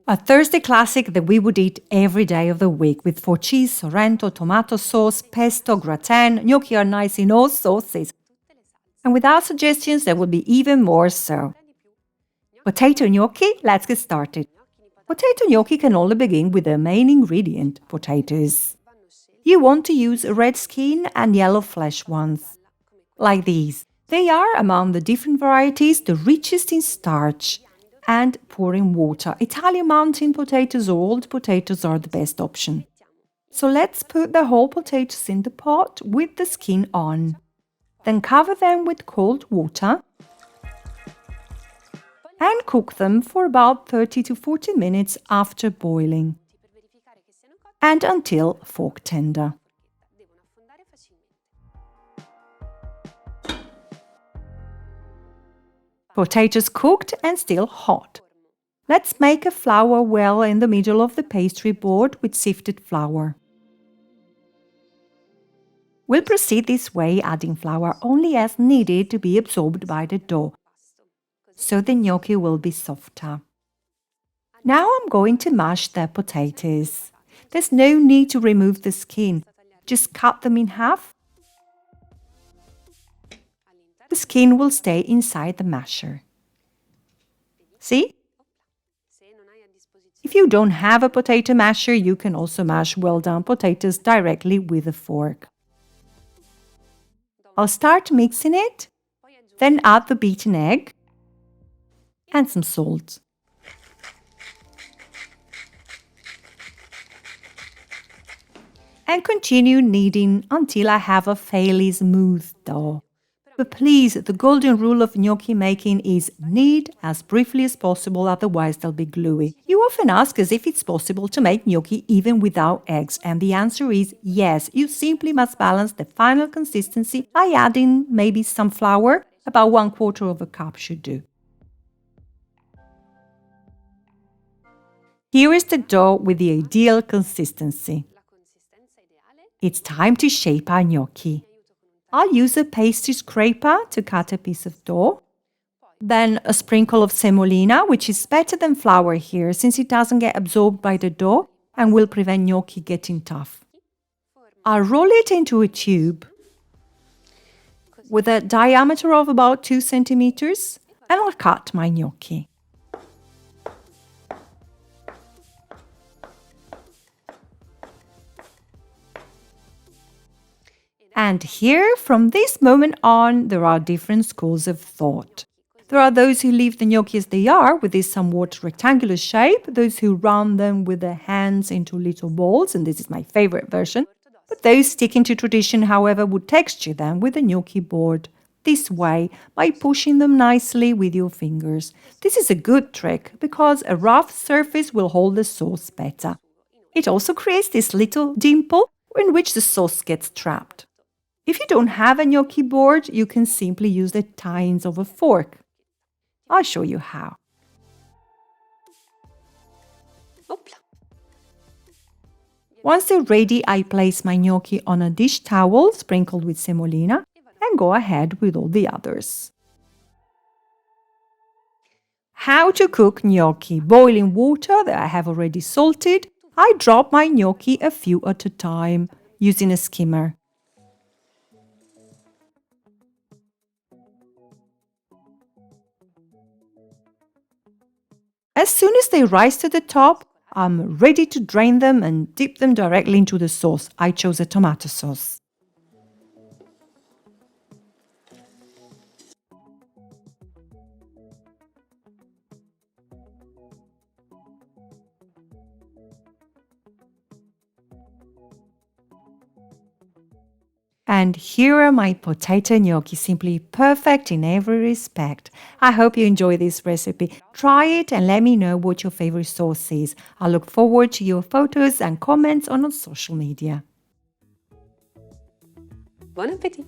A Thursday classic that we would eat every day of the week with four cheese, Sorrento, tomato sauce, pesto, gratin. Gnocchi are nice in all sauces. And with our suggestions, there will be even more so. Potato gnocchi? Let's get started. Potato gnocchi can only begin with the main ingredient, potatoes. You want to use red skin and yellow flesh ones. Like these. They are, among the different varieties, the richest in starch and poor in water. Italian mountain potatoes or old potatoes are the best option. So let's put the whole potatoes in the pot with the skin on. Then cover them with cold water and cook them for about 30 to 40 minutes after boiling and until fork tender. Potatoes cooked and still hot. Let's make a flour well in the middle of the pastry board with sifted flour. We'll proceed this way, adding flour only as needed to be absorbed by the dough, so the gnocchi will be softer. Now I'm going to mash the potatoes. There's no need to remove the skin, just cut them in half. The skin will stay inside the masher. See? If you don't have a potato masher, you can also mash well-done potatoes directly with a fork. I'll start mixing it, then add the beaten egg and some salt. And continue kneading until I have a fairly smooth dough. But please, the golden rule of gnocchi making is knead as briefly as possible, otherwise they'll be gluey. You often ask us if it's possible to make gnocchi even without eggs, and the answer is yes. You simply must balance the final consistency by adding maybe some flour, about 1/4 of a cup should do. Here is the dough with the ideal consistency. It's time to shape our gnocchi. I'll use a pastry scraper to cut a piece of dough. Then a sprinkle of semolina, which is better than flour here since it doesn't get absorbed by the dough and will prevent gnocchi getting tough. I'll roll it into a tube with a diameter of about 2 centimeters and I'll cut my gnocchi. And here, from this moment on, there are different schools of thought. There are those who leave the gnocchi as they are, with this somewhat rectangular shape, those who round them with their hands into little balls, and this is my favorite version. But those sticking to tradition, however, would texture them with a gnocchi board, this way, by pushing them nicely with your fingers. This is a good trick, because a rough surface will hold the sauce better. It also creates this little dimple in which the sauce gets trapped. If you don't have a gnocchi board, you can simply use the tines of a fork. I'll show you how. Once they're ready, I place my gnocchi on a dish towel sprinkled with semolina and go ahead with all the others. How to cook gnocchi. Boiling water that I have already salted. I drop my gnocchi a few at a time using a skimmer. As soon as they rise to the top, I'm ready to drain them and dip them directly into the sauce. I chose a tomato sauce. And here are my potato gnocchi, simply perfect in every respect. I hope you enjoy this recipe. Try it and let me know what your favorite sauce is. I look forward to your photos and comments on social media. Bon appétit!